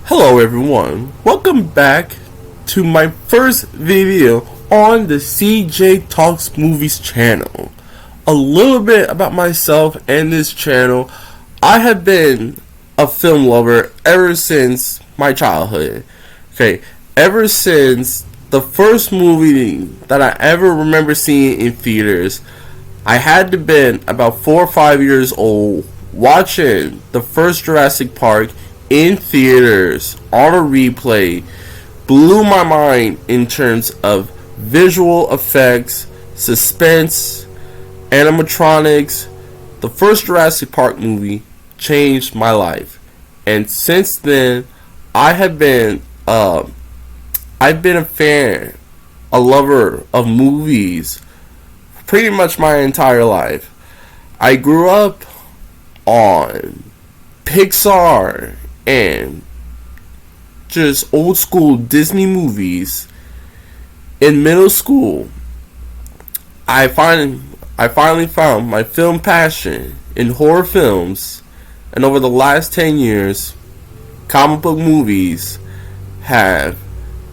Hello everyone, welcome back to my first video on the CJ Talks Movies channel. A little bit about myself and this channel. I have been a film lover ever since my childhood. Ever since the first movie that I ever remember seeing in theaters, I had to been about 4 or 5 years old watching the first Jurassic Park in theaters on a replay. Blew my mind in terms of visual effects, suspense, animatronics. The first Jurassic Park movie changed my life, and since then I've been a fan, a lover of movies pretty much my entire life. I grew up on Pixar and just old school Disney movies. In middle school, I finally found my film passion in horror films, and over the last 10 years, comic book movies have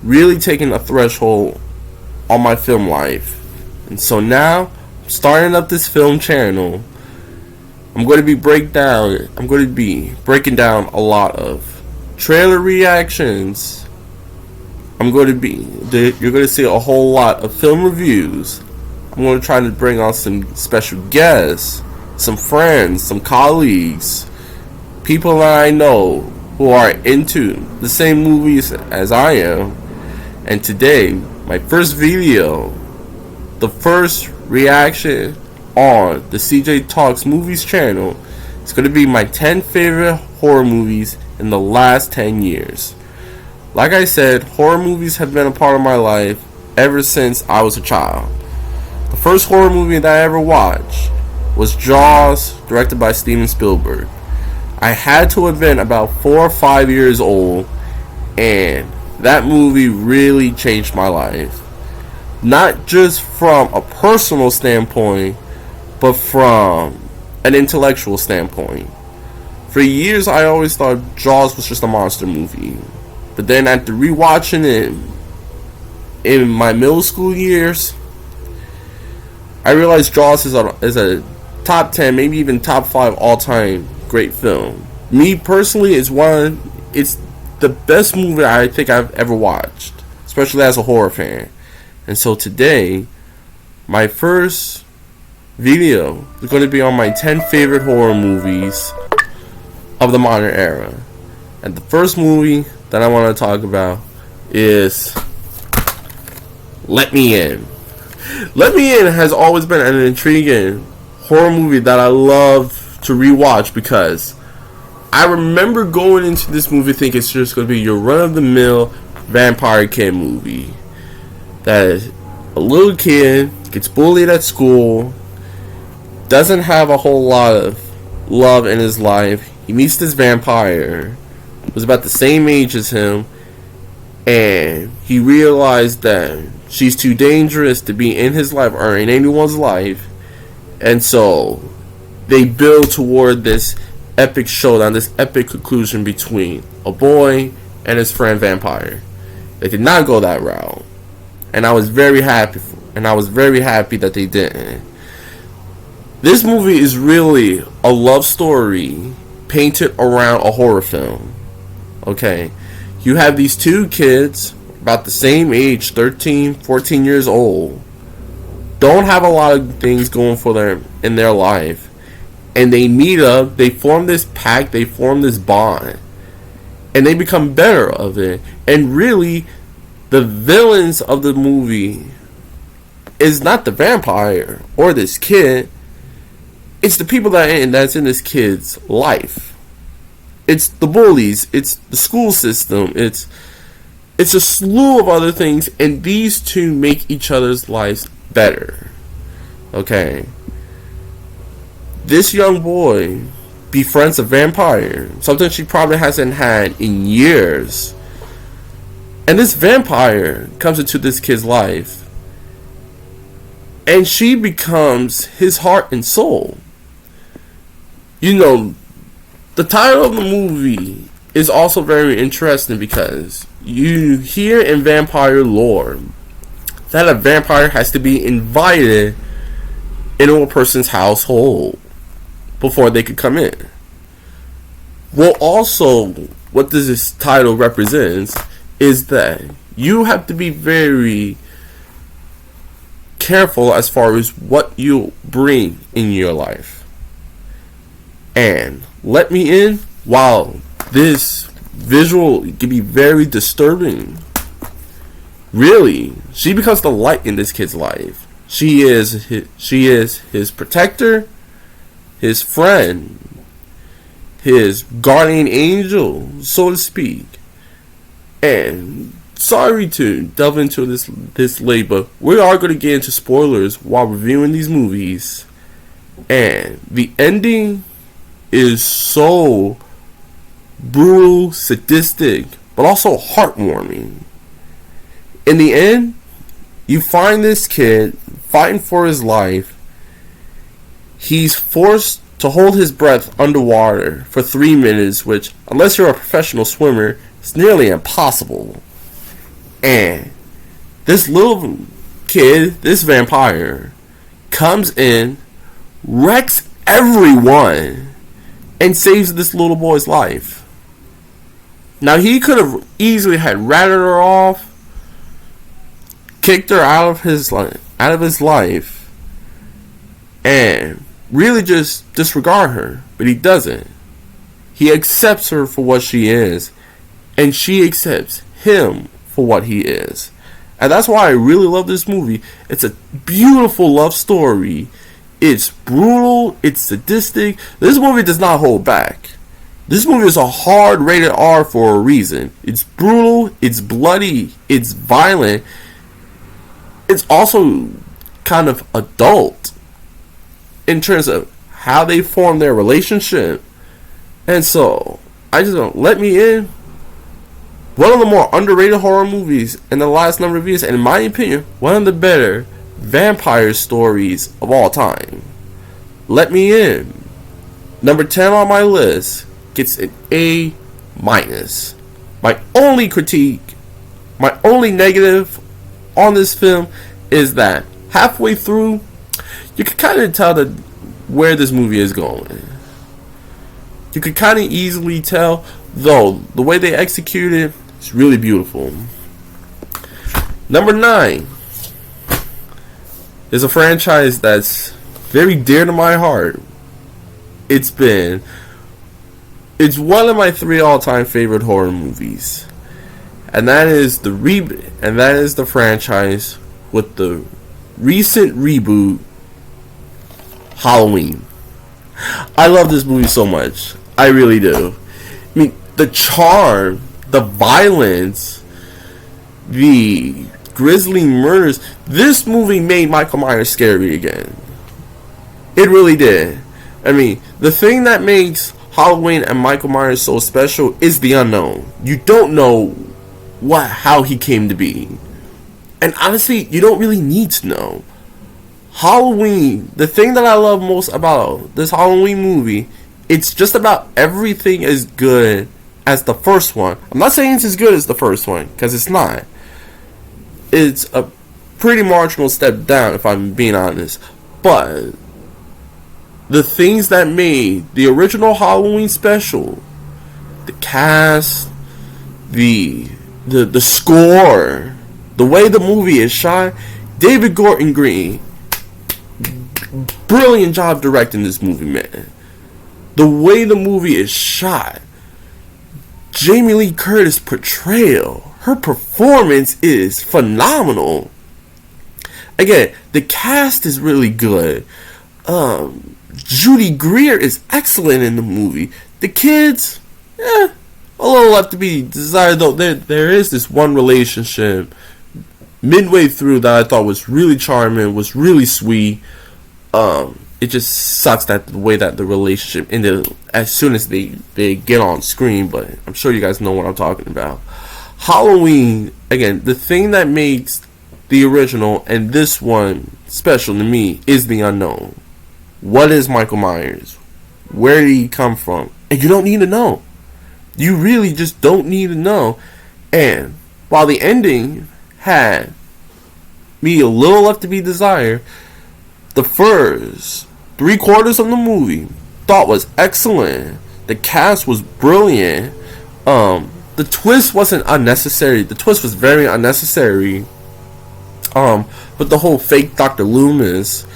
really taken a threshold on my film life. And so now, I'm starting up this film channel. I'm going to be breaking down a lot of trailer reactions. You're going to see a whole lot of film reviews. I'm going to try to bring on some special guests, some friends, some colleagues, people that I know who are into the same movies as I am. And today, my first video, the first reaction on the CJ Talks Movies channel, is going to be my 10 favorite horror movies in the last 10 years. Like I said, horror movies have been a part of my life ever since I was a child. The first horror movie that I ever watched was Jaws, directed by Steven Spielberg. I had to have been about 4 or 5 years old, and that movie really changed my life. Not just from a personal standpoint, but from an intellectual standpoint. For years, I always thought Jaws was just a monster movie. But then after rewatching it in my middle school years, I realized Jaws is a top 10, maybe even top 5 all-time great film. Me personally, it's the best movie I think I've ever watched, especially as a horror fan. And so today, my first video is going to be on my 10 favorite horror movies of the modern era. And the first movie that I want to talk about is Let Me In. Let Me In has always been an intriguing horror movie that I love to rewatch, because I remember going into this movie thinking it's just going to be your run-of-the-mill vampire kid movie. That is a little kid, gets bullied at school, doesn't have a whole lot of love in his life. He meets this vampire who's about the same age as him, and he realized that she's too dangerous to be in his life or in anyone's life. And so they build toward this epic showdown, this epic conclusion between a boy and his friend vampire. They did not go that route, and I was very happy that they didn't. This movie is really a love story painted around a horror film. Okay, you have these two kids about the same age, 13, 14 years old, don't have a lot of things going for them in their life, and they meet up, they form this pact, they form this bond, and they become better of it. And really, the villains of the movie is not the vampire or this kid. It's the people that's in this kid's life. It's the bullies. It's the school system. It's a slew of other things, and these two make each other's lives better. Okay. This young boy befriends a vampire, something she probably hasn't had in years. And this vampire comes into this kid's life, and she becomes his heart and soul. You know, the title of the movie is also very interesting because you hear in vampire lore that a vampire has to be invited into a person's household before they could come in. Well, also, what this title represents is that you have to be very careful as far as what you bring in your life. And let me in, while this visual can be very disturbing, really, she becomes the light in this kid's life. She is his protector, his friend, his guardian angel, so to speak. And sorry to delve into this late, but we are going to get into spoilers while reviewing these movies. And the ending is so brutal, sadistic, but also heartwarming. In the end, you find this kid fighting for his life. He's forced to hold his breath underwater for 3 minutes, which, unless you're a professional swimmer, is nearly impossible. And this little kid, this vampire, comes in, wrecks everyone, and saves this little boy's life. Now, he could have easily had ratted her off, kicked her out of his life, and really just disregard her, but he doesn't. He accepts her for what she is, and she accepts him for what he is. And that's why I really love this movie. It's a beautiful love story. It's brutal, it's sadistic. This movie does not hold back. This movie is a hard rated R for a reason. It's brutal, it's bloody, it's violent. It's also kind of adult in terms of how they form their relationship. And so, I just don't, let me in. One of the more underrated horror movies in the last number of years, and in my opinion, one of the better vampire stories of all time. Let me in. Number 10 on my list gets an A-. My only critique, my only negative on this film is that halfway through, you can kind of tell that where this movie is going. You could kind of easily tell, though the way they execute it is really beautiful. Number 9 is a franchise that's very dear to my heart. It's one of my 3 all-time favorite horror movies, and that is the franchise with the recent reboot, Halloween. I love this movie so much. I really do. I mean, the charm, the violence, the grisly murders. This movie made Michael Myers scary again. It really did. I mean, the thing that makes Halloween and Michael Myers so special is the unknown. You don't know how he came to be. And honestly, you don't really need to know. Halloween, the thing that I love most about this Halloween movie, it's just about everything as good as the first one. I'm not saying it's as good as the first one, because it's not. It's a pretty marginal step down, if I'm being honest. But the things that made the original Halloween special, the cast, the score, the way the movie is shot, David Gordon Green, brilliant job directing this movie, man. The way the movie is shot, Jamie Lee Curtis' portrayal, her performance is phenomenal. Again, the cast is really good. Judy Greer is excellent in the movie. The kids, a little left to be desired, though. There is this one relationship midway through that I thought was really charming, was really sweet. It just sucks that the way that the relationship ended as soon as they get on screen, but I'm sure you guys know what I'm talking about. Halloween, again, the thing that makes the original and this one special to me is the unknown. What is Michael Myers? Where did he come from? And you don't need to know. You really just don't need to know. And while the ending had me a little left to be desired, the first 3/4 of the movie thought was excellent. The cast was brilliant. The twist wasn't unnecessary. The twist was very unnecessary. But the whole fake Dr. Loomis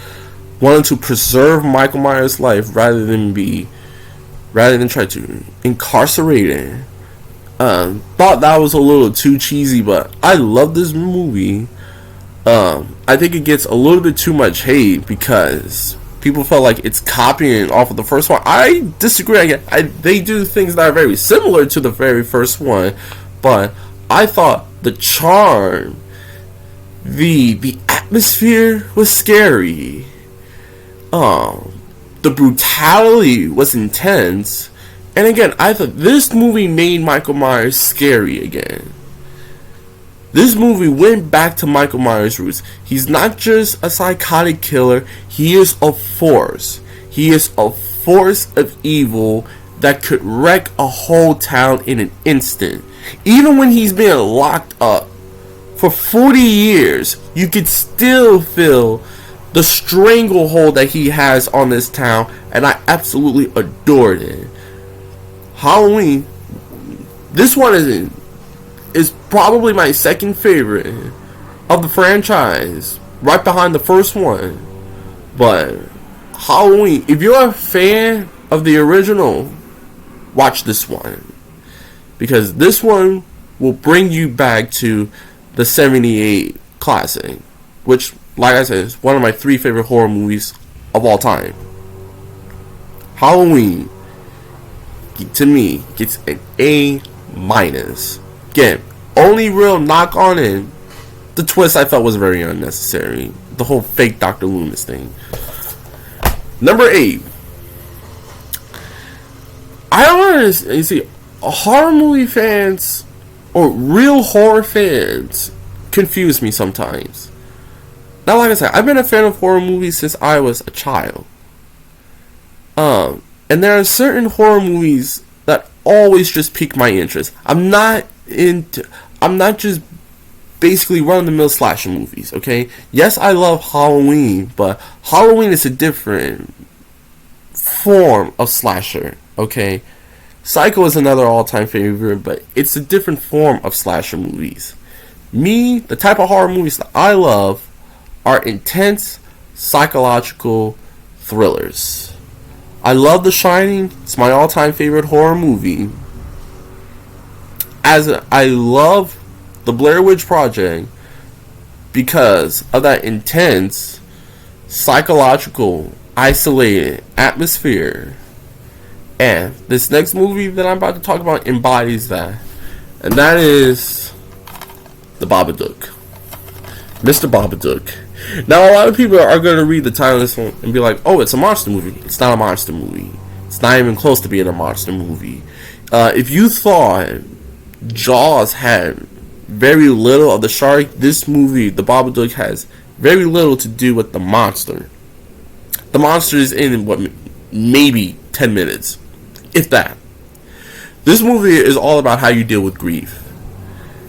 wanted to preserve Michael Myers' life rather than try to incarcerate it. Thought that was a little too cheesy, but I love this movie. I think it gets a little bit too much hate because people felt like it's copying off of the first one. I disagree. They do things that are very similar to the very first one, but I thought the charm, the atmosphere was scary. The brutality was intense. And again, I thought this movie made Michael Myers scary again. This movie went back to Michael Myers' roots. He's not just a psychotic killer, he is a force. He is a force of evil that could wreck a whole town in an instant. Even when he's been locked up for 40 years, you could still feel the stranglehold that he has on this town, and I absolutely adored it. Halloween, this one is probably my second favorite of the franchise, right behind the first one. But Halloween, if you're a fan of the original, watch this one, because this one will bring you back to the 78 classic, which, like I said, is one of my 3 favorite horror movies of all time. Halloween, to me, gets an A-. Again, only real knock on it, the twist I felt was very unnecessary. The whole fake Dr. Loomis thing. Number 8. I don't understand. You see, horror movie fans or real horror fans confuse me sometimes. Now, like I said, I've been a fan of horror movies since I was a child. And there are certain horror movies that always just pique my interest. I'm not just basically run-of-the-mill slasher movies, okay? Yes, I love Halloween, but Halloween is a different form of slasher, okay? Psycho is another all-time favorite, but it's a different form of slasher movies. Me, the type of horror movies that I love are intense psychological thrillers. I love The Shining. It's my all-time favorite horror movie. I love The Blair Witch Project because of that intense psychological isolated atmosphere. And this next movie that I'm about to talk about embodies that. And that is The Babadook. Mr. Babadook. Now, a lot of people are going to read the title of this one and be like, oh, it's a monster movie. It's not a monster movie. It's not even close to being a monster movie. If you thought Jaws had very little of the shark, this movie, The Babadook, has very little to do with the monster. The monster is in, maybe 10 minutes. If that. This movie is all about how you deal with grief.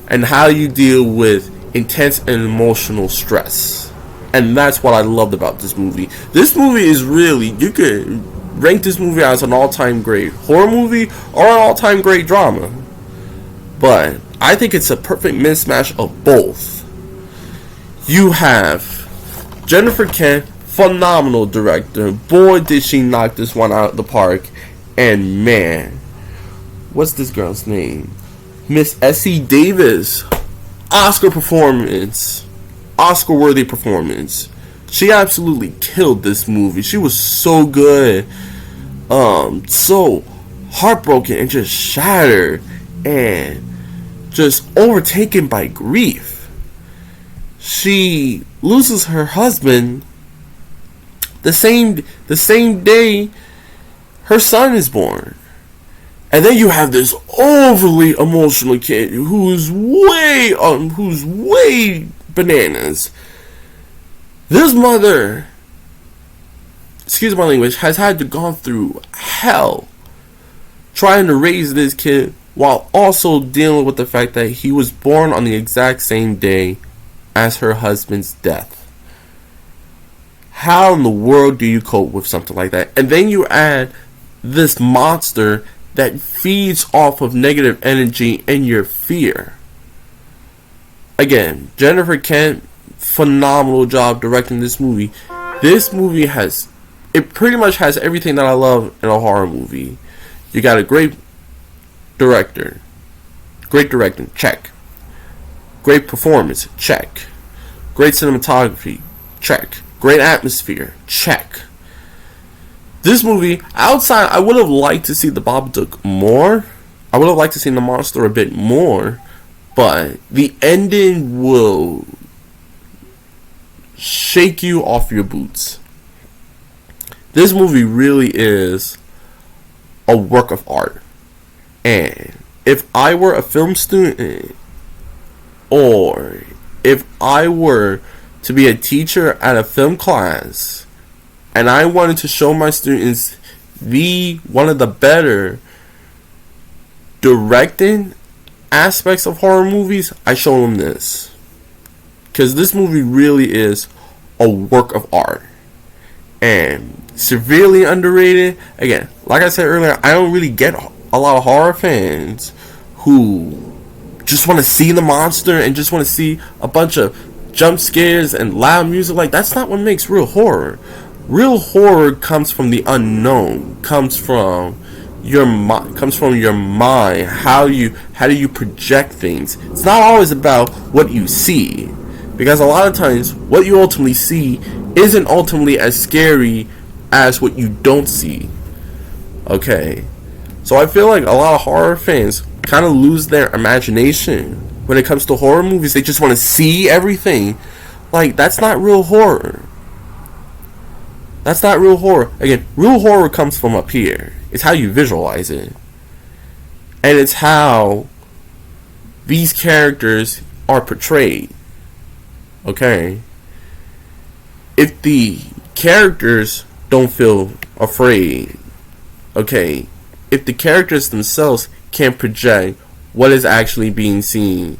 And how you deal with intense and emotional stress. And that's what I loved about this movie. This movie is really, you could rank this movie as an all-time great horror movie or an all-time great drama. But I think it's a perfect mismatch of both. You have Jennifer Kent, phenomenal director. Boy, did she knock this one out of the park. And man, what's this girl's name? Miss Essie Davis. Oscar-worthy performance. She absolutely killed this movie. She was so good. So heartbroken and just shattered and just overtaken by grief. She loses her husband the same day her son is born. And then you have this overly emotional kid who's way bananas. This mother, excuse my language, has had to go through hell trying to raise this kid while also dealing with the fact that he was born on the exact same day as her husband's death. How in the world do you cope with something like that? And then you add this monster that feeds off of negative energy and your fear. Again, Jennifer Kent, phenomenal job directing this movie. This movie it pretty much has everything that I love in a horror movie. You got a great director. Great directing, check. Great performance, check. Great cinematography, check. Great atmosphere, check. This movie, outside, I would have liked to see the Babadook more. I would have liked to see the monster a bit more. But the ending will shake you off your boots. This movie really is a work of art. And if I were a film student, or if I were to be a teacher at a film class, and I wanted to show my students one of the better directing aspects of horror movies, I show them this. Because this movie really is a work of art. And severely underrated. Again, like I said earlier, I don't really get a lot of horror fans who just want to see the monster and just want to see a bunch of jump scares and loud music. Like, that's not what makes real horror. Real horror comes from the unknown, comes from your mind. How do you project things? It's not always about what you see, because a lot of times what you ultimately see isn't ultimately as scary as what you don't see. Okay, so I feel like a lot of horror fans kind of lose their imagination when it comes to horror movies. They just want to see everything. Like, that's not real horror. That's not real horror. Again, real horror comes from up here. It's how you visualize it. And it's how these characters are portrayed. Okay? If the characters don't feel afraid, okay, if the characters themselves can't project what is actually being seen,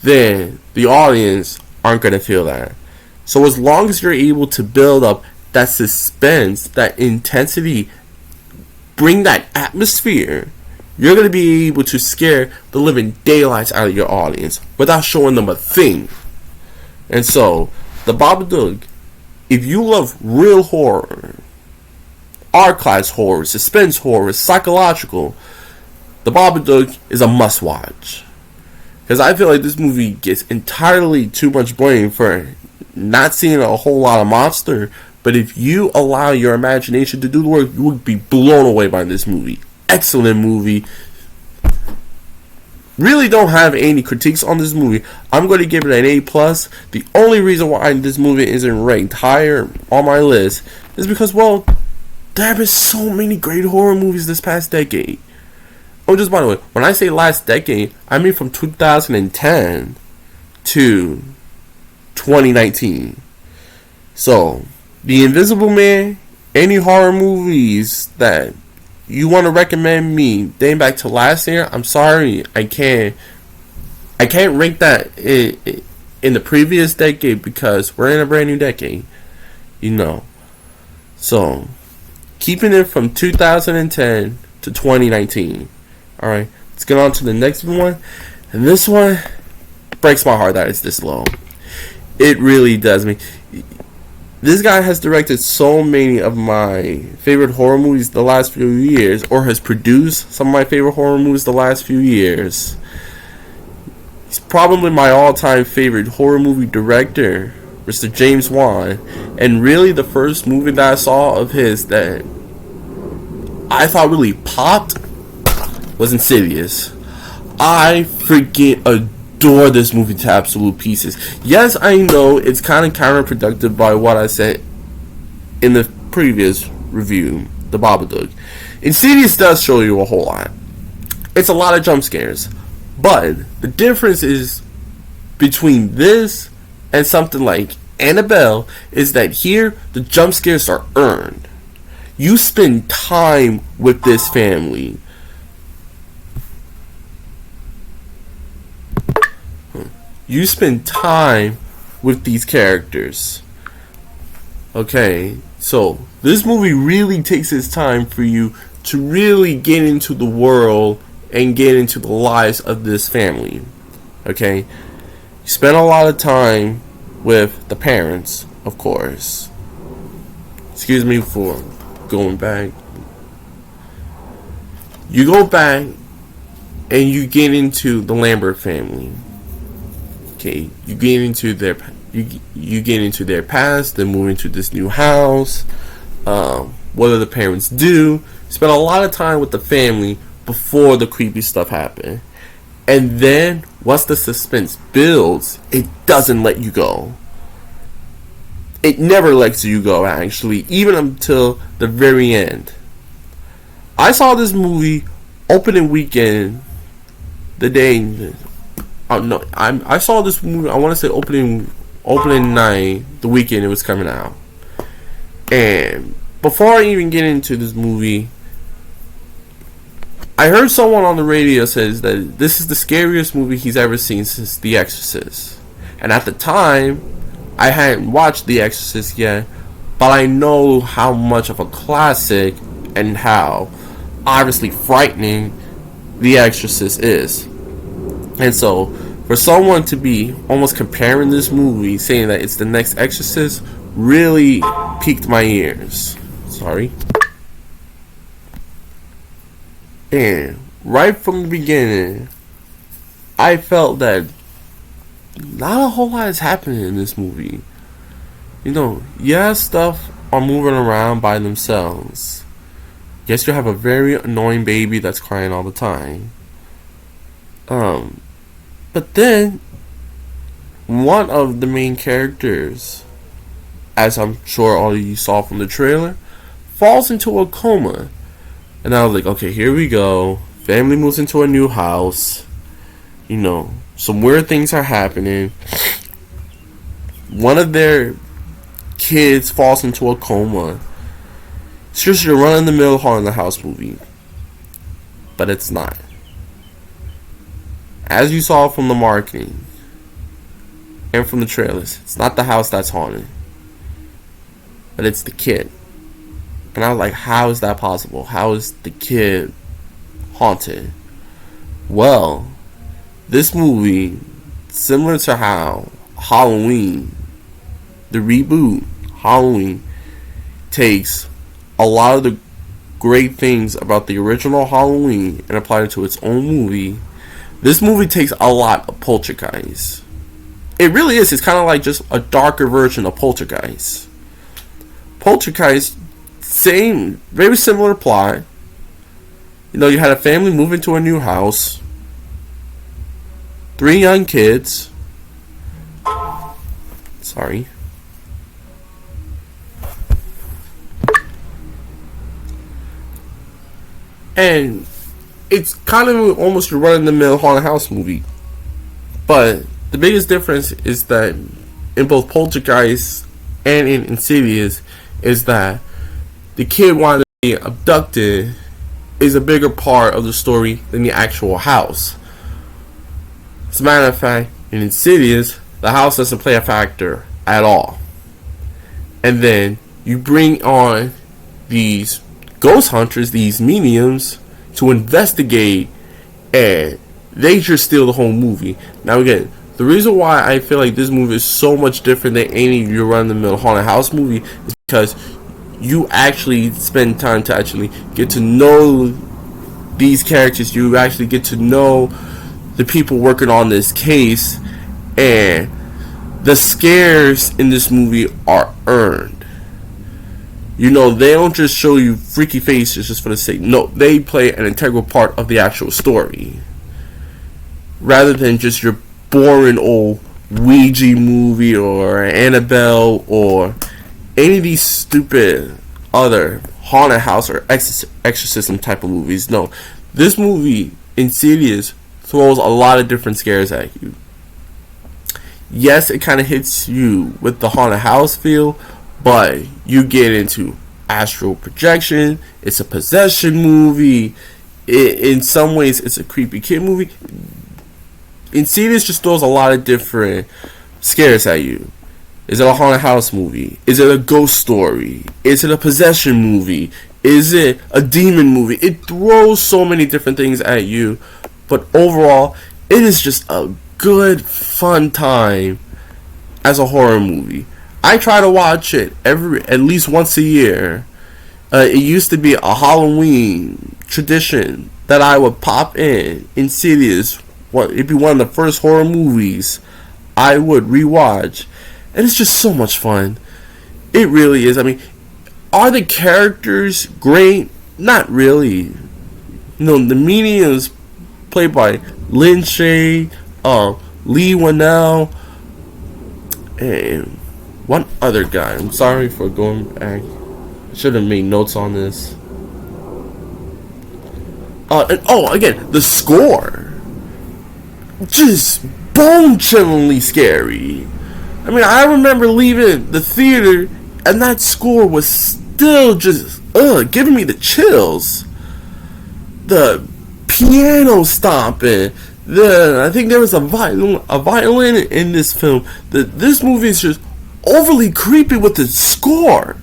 then the audience aren't going to feel that. So as long as you're able to build up that suspense, that intensity, bring that atmosphere, you're going to be able to scare the living daylights out of your audience without showing them a thing. And so, the Babadook, if you love real horror, art-class horror, suspense horror, psychological, the Babadook is a must-watch. Because I feel like this movie gets entirely too much blame for not seeing a whole lot of monster. But if you allow your imagination to do the work, you would be blown away by this movie. Excellent movie. Really don't have any critiques on this movie. I'm going to give it an A+. The only reason why this movie isn't ranked higher on my list is because, well, there have been so many great horror movies this past decade. Oh, just by the way, when I say last decade, I mean from 2010 to 2019. So, The Invisible Man, any horror movies that you want to recommend me dating back to last year, I'm sorry, I can't rank that in the previous decade because we're in a brand new decade, you know. So, keeping it from 2010 to 2019. Alright, let's get on to the next one. And this one breaks my heart that it's this low. It really does me. This guy has directed so many of my favorite horror movies the last few years, or has produced some of my favorite horror movies the last few years. He's probably my all-time favorite horror movie director, Mr. James Wan. And really the first movie that I saw of his that I thought really popped was Insidious. I freaking adore this movie to absolute pieces. Yes, I know it's kind of counterproductive by what I said in the previous review, The Babadook. Insidious does show you a whole lot. It's a lot of jump scares. But the difference is between this and something like Annabelle is that here the jump scares are earned. You spend time with this family. You spend time with these characters. Okay, so this movie really takes its time for you to really get into the world and get into the lives of this family. Okay, you spend a lot of time with the parents, of course. Excuse me for going back. You go back and you get into the Lambert family. Okay, you get into their past. They move into this new house. What do the parents do? Spend a lot of time with the family before the creepy stuff happened. And then once the suspense builds, it doesn't let you go. It never lets you go, actually, even until the very end. I saw this movie opening weekend. The day, no, I saw this movie. I want to say opening night, the weekend it was coming out. And before I even get into this movie, I heard someone on the radio says that this is the scariest movie he's ever seen since The Exorcist. And at the time, I hadn't watched The Exorcist yet, but I know how much of a classic and how obviously frightening The Exorcist is. And so, for someone to be almost comparing this movie, saying that it's the next Exorcist, really piqued my ears. Sorry. And right from the beginning, I felt that not a whole lot is happening in this movie. You know, yeah, stuff are moving around by themselves. Yes, you have a very annoying baby that's crying all the time. But then, one of the main characters, as I'm sure all of you saw from the trailer, falls into a coma. And I was like, okay, here we go. Family moves into a new house. You know, some weird things are happening. One of their kids falls into a coma. It's just your run-of-the-mill haunted house movie. But it's not. As you saw from the marketing and from the trailers, it's not the house that's haunted. But it's the kid. And I was like, how is that possible? How is the kid haunted? Well, this movie, similar to how Halloween, the reboot Halloween, takes a lot of the great things about the original Halloween and applied it to its own movie. This movie takes a lot of Poltergeist. It really is. It's kind of like just a darker version of Poltergeist. Poltergeist, same, very similar plot. You know, you had a family move into a new house. 3 young kids. Sorry. And it's kind of almost a run-of-the-mill haunted house movie. But the biggest difference is that in both Poltergeist and in Insidious is that the kid wanting to be abducted is a bigger part of the story than the actual house. As a matter of fact, in Insidious, the house doesn't play a factor at all. And then you bring on these ghost hunters, these mediums, to investigate, and they just steal the whole movie. Now again, the reason why I feel like this movie is so much different than any of your run-of-the-mill haunted house movie is because you actually spend time to actually get to know these characters. You actually get to know the people working on this case, and the scares in this movie are earned. You know, they don't just show you freaky faces just for the sake. No, they play an integral part of the actual story. Rather than just your boring old Ouija movie or Annabelle or any of these stupid other haunted house or exorcism type of movies. No, this movie, Insidious, throws a lot of different scares at you. Yes, it kind of hits you with the haunted house feel, but you get into astral projection. It's a possession movie. In some ways, it's a creepy kid movie. Insidious just throws a lot of different scares at you. Is it a haunted house movie? Is it a ghost story? Is it a possession movie? Is it a demon movie? It throws so many different things at you, but overall, it is just a good, fun time as a horror movie. I try to watch it at least once a year. It used to be a Halloween tradition that I would pop in Insidious. It'd be one of the first horror movies I would rewatch, and it's just so much fun. It really is. I mean, are the characters great? Not really. The medium is played by Lin Shaye, Lee Whannell, and one other guy. I'm sorry for going back. I should have made notes on this. Again, the score. Just bone-chillingly scary. I mean, I remember leaving the theater, and that score was still just, giving me the chills. The piano stomping. I think there was a violin in this film. This movie is just overly creepy with the score.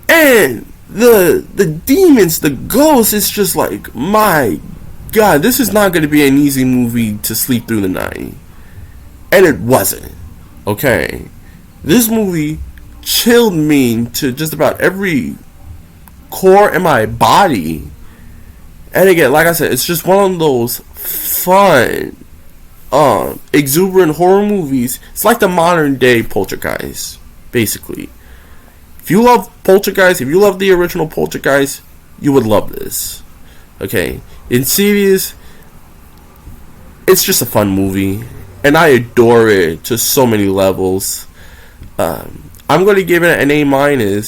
And the demons, the ghosts, it's just like, my God, this is not going to be an easy movie to sleep through the night. And it wasn't. Okay. This movie chilled me to just about every core in my body. And again, like I said, it's just one of those fun, exuberant horror movies. It's like the modern day Poltergeist, basically. If you love Poltergeist, if you love the original Poltergeist, you would love this. Okay. Insidious, it's just a fun movie, and I adore it to so many levels. I'm going to give it an A-,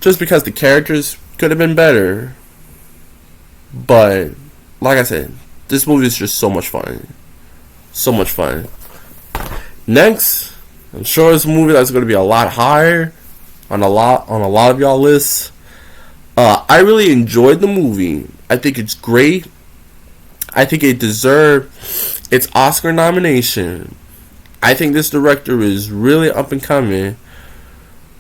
just because the characters could have been better. But, like I said, this movie is just so much fun. So much fun. Next, I'm sure it's a movie that's going to be a lot higher on a lot of y'all lists. I really enjoyed the movie. I think it's great. I think it deserved its Oscar nomination. I think this director is really up and coming.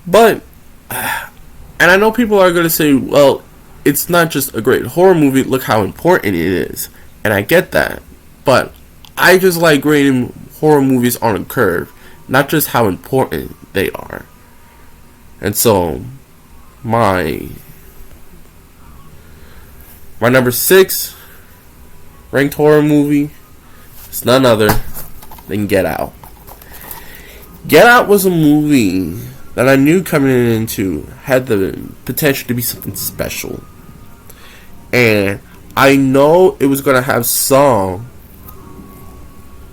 But, and I know people are going to say, well, it's not just a great horror movie, look how important it is. And I get that. But I just like grading horror movies on a curve, not just how important they are. And so, my number 6 ranked horror movie is none other than Get Out. Get Out was a movie that I knew coming into had the potential to be something special. And I know it was going to have some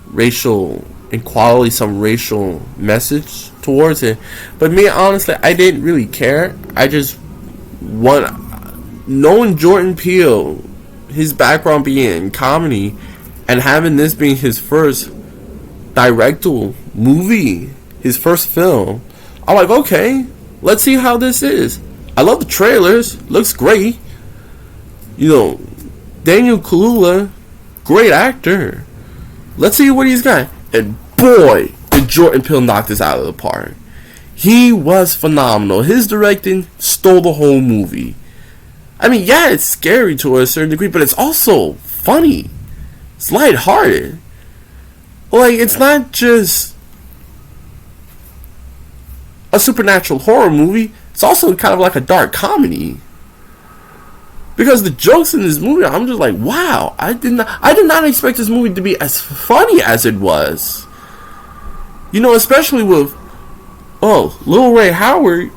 racial equality, some racial message towards it. But me, honestly, I didn't really care. I just knowing Jordan Peele, his background being in comedy, and having this being his first directorial movie, his first film, I'm like, okay, let's see how this is. I love the trailers, looks great. Daniel Kaluuya, great actor. Let's see what he's got. And boy, did Jordan Peele knock this out of the park. He was phenomenal. His directing stole the whole movie. I mean, yeah, it's scary to a certain degree, but it's also funny. It's lighthearted. Like, it's not just a supernatural horror movie. It's also kind of like a dark comedy. Because the jokes in this movie, I'm just like, wow, I did not expect this movie to be as funny as it was. Especially with Lil Ray Howard,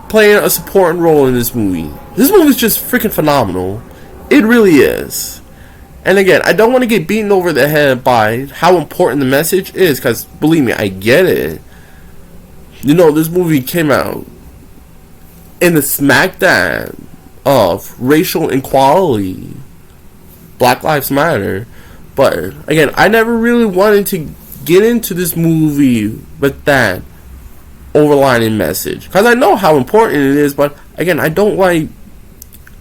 playing a supporting role in this movie. This movie is just freaking phenomenal. It really is. And again, I don't want to get beaten over the head by how important the message is, because believe me, I get it. This movie came out in the smack dab of racial inequality, Black Lives Matter. But again, I never really wanted to get into this movie with that overlining message, because I know how important it is. But again, I don't like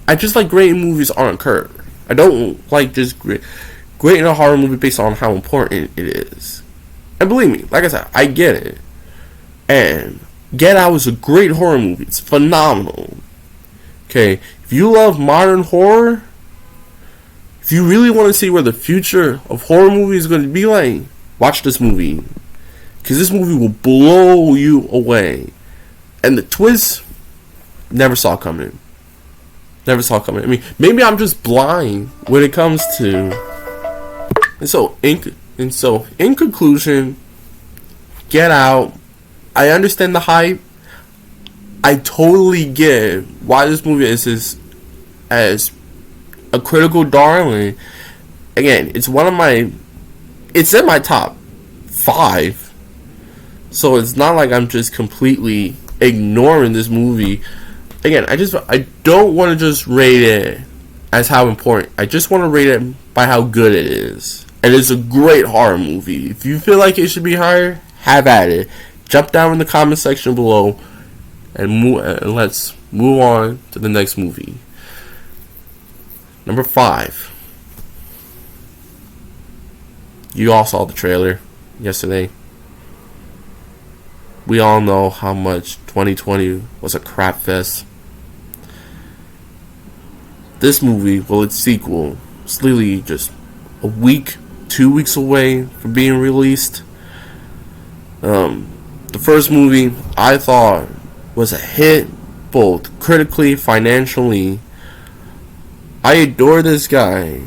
I just like grading movies on curve. I don't like just grading a horror movie based on how important it is. And believe me, like I said, I get it. And Get Out is a great horror movie. It's phenomenal. Okay, if you love modern horror, if you really want to see where the future of horror movies is going to be like, watch this movie. Because this movie will blow you away. And the twist, never saw coming. Never saw coming. I mean, maybe I'm just blind when it comes to... And so, in conclusion, Get Out. I understand the hype. I totally get why this movie is as a critical darling. Again, it's in my top 5. So it's not like I'm just completely ignoring this movie. Again, I don't want to just rate it as how important. I just want to rate it by how good it is. And it's a great horror movie. If you feel like it should be higher, have at it. Jump down in the comment section below and let's move on to the next movie. Number 5. You all saw the trailer yesterday. We all know how much 2020 was a crap fest. This movie, well, its sequel, is literally just a week, 2 weeks away from being released. The first movie I thought was a hit, both critically, financially. I adore this guy,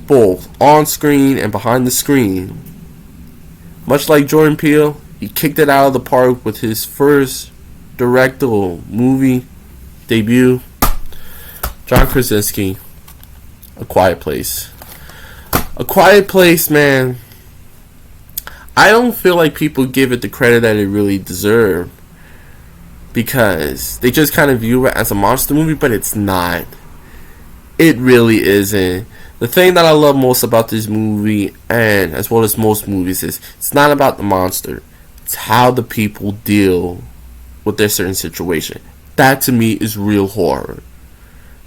both on screen and behind the screen. Much like Jordan Peele, he kicked it out of the park with his first directorial movie debut. John Krasinski, A Quiet Place. A Quiet Place, man. I don't feel like people give it the credit that it really deserves, because they just kind of view it as a monster movie, but it's not. It really isn't. The thing that I love most about this movie, and as well as most movies, is it's not about the monster. It's how the people deal with their certain situation. That to me is real horror.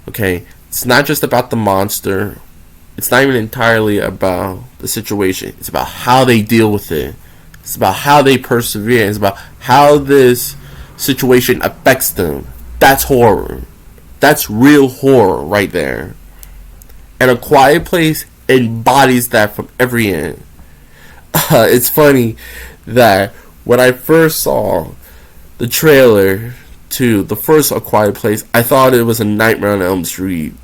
Okay? It's not just about the monster. It's not even entirely about the situation. It's about how they deal with it. It's about how they persevere. It's about how this situation affects them. That's horror. That's real horror right there. And A Quiet Place embodies that from every end. It's funny that when I first saw the trailer to the first A Quiet Place, I thought it was a Nightmare on Elm Street,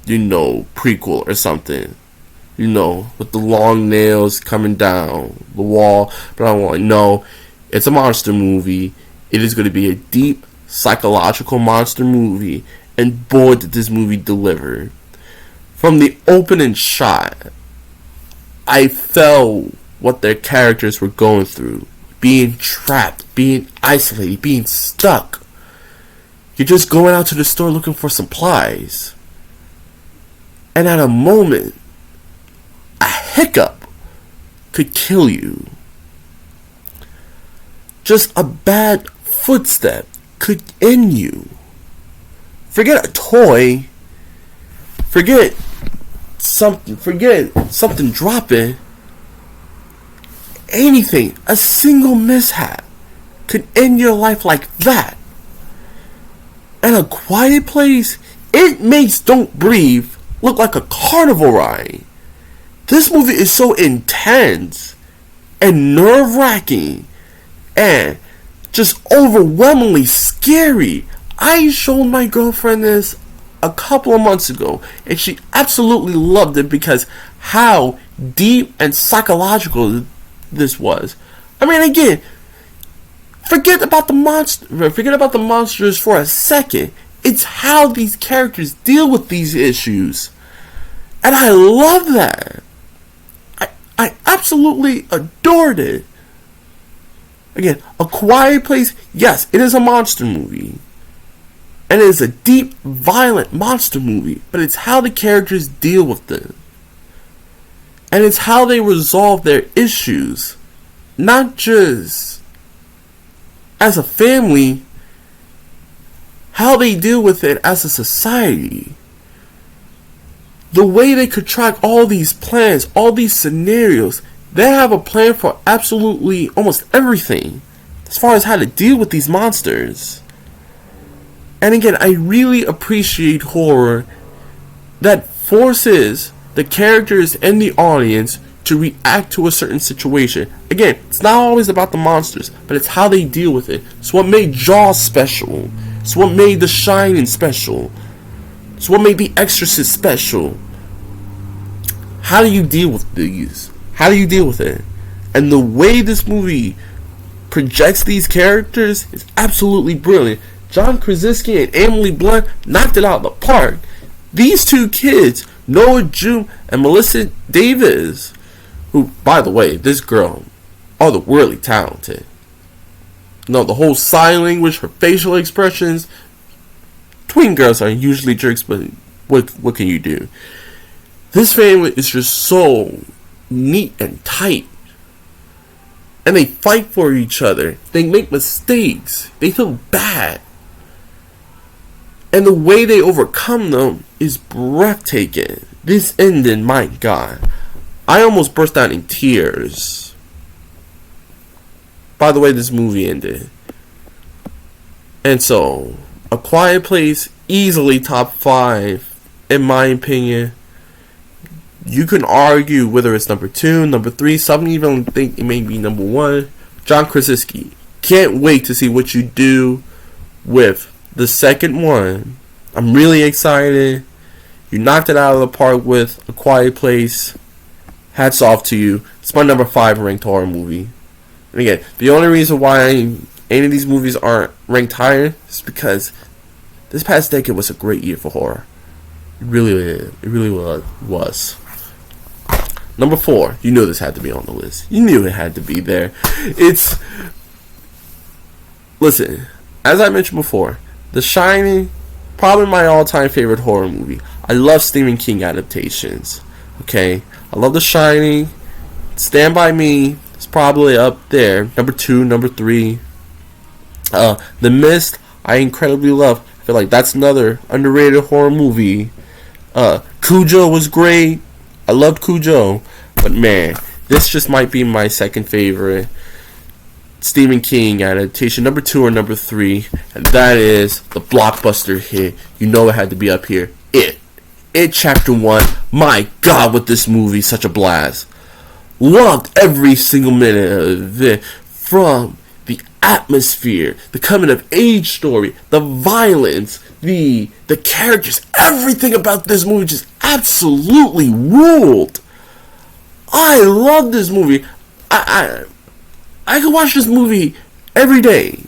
prequel or something. With the long nails coming down the wall. But I'm like, no, it's a monster movie. It is going to be a deep psychological monster movie. And boy, did this movie deliver. From the opening shot, I felt what their characters were going through. Being trapped, being isolated, being stuck. You're just going out to the store looking for supplies. And at a moment, a hiccup could kill you. Just a bad footstep could end you. Forget a toy. Forget something dropping. Anything, a single mishap could end your life like that. And A Quiet Place, it makes Don't Breathe look like a carnival ride. This movie is so intense and nerve-wracking and just overwhelmingly scary. I showed my girlfriend this a couple of months ago, and she absolutely loved it because how deep and psychological this was. I mean, again, forget about the monsters for a second. It's how these characters deal with these issues, and I love that. I absolutely adored it. Again, A Quiet Place, yes, it is a monster movie. And it is a deep, violent monster movie. But it's how the characters deal with them. And it's how they resolve their issues. Not just as a family, how they deal with it as a society. The way they could track all these plans, all these scenarios. They have a plan for absolutely almost everything as far as how to deal with these monsters. And again, I really appreciate horror that forces the characters and the audience to react to a certain situation. Again, it's not always about the monsters, but it's how they deal with it. It's what made Jaws special. It's what made The Shining special. It's what made The Exorcist special. How do you deal with these? How do you deal with it? And the way this movie projects these characters is absolutely brilliant. John Krasinski and Emily Blunt knocked it out of the park. These two kids, Noah June and Melissa Davis, who, by the way, this girl, otherworldly talented. No, the whole sign language, her facial expressions. Twin girls are usually jerks, but what can you do? This family is just so neat and tight. And they fight for each other. They make mistakes. They feel bad. And the way they overcome them is breathtaking. This ending, my God. I almost burst out in tears. By the way, this movie ended. And so, A Quiet Place, easily top 5, in my opinion. You can argue whether it's number 2, number 3, some even think it may be number 1. John Krasinski. Can't wait to see what you do with the second one. I'm really excited. You knocked it out of the park with A Quiet Place. Hats off to you. It's my number 5 ranked horror movie. And again, the only reason why any of these movies aren't ranked higher is because this past decade was a great year for horror. It really was. Number 4. You knew this had to be on the list. You knew it had to be there. Listen, as I mentioned before, The Shining, probably my all-time favorite horror movie. I love Stephen King adaptations. Okay? I love The Shining. Stand By Me is probably up there. Number 2, number 3. The Mist, I incredibly love. I feel like that's another underrated horror movie. Cujo was great. I loved Cujo. But man, this just might be my second favorite Stephen King adaptation. Number 2 or number 3. And that is the blockbuster hit. You know it had to be up here. It Chapter 1. My God, with this movie, such a blast. Loved every single minute of it. From the atmosphere, the coming of age story, the violence, the characters, everything about this movie just absolutely ruled. I love this movie. I could watch this movie every day.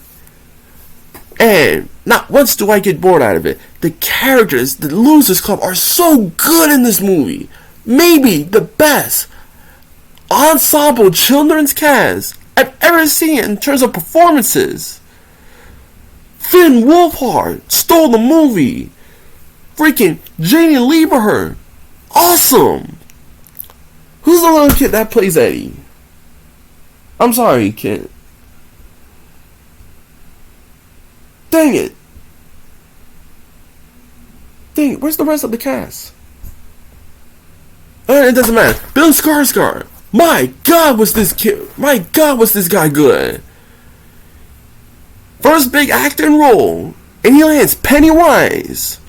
And not once do I get bored out of it. The characters, the Losers Club, are so good in this movie. Maybe the best ensemble children's cast I've ever seen in terms of performances. Finn Wolfhard stole the movie. Freaking Janie Lieberher. Awesome. Who's the little kid that plays Eddie? I'm sorry, kid. Dang it. Where's the rest of the cast? It doesn't matter. Bill Skarsgård. My God, was this guy good. First big acting role. And he lands Pennywise.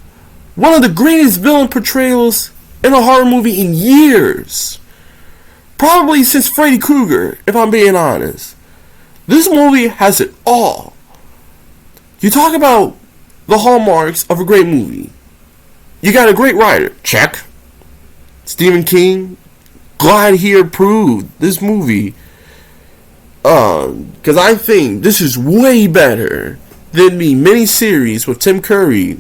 One of the greatest villain portrayals in a horror movie in years. Probably since Freddy Krueger, if I'm being honest. This movie has it all. You talk about the hallmarks of a great movie. You got a great writer. Check. Stephen King. Glad he approved this movie. Because I think this is way better than the miniseries with Tim Curry.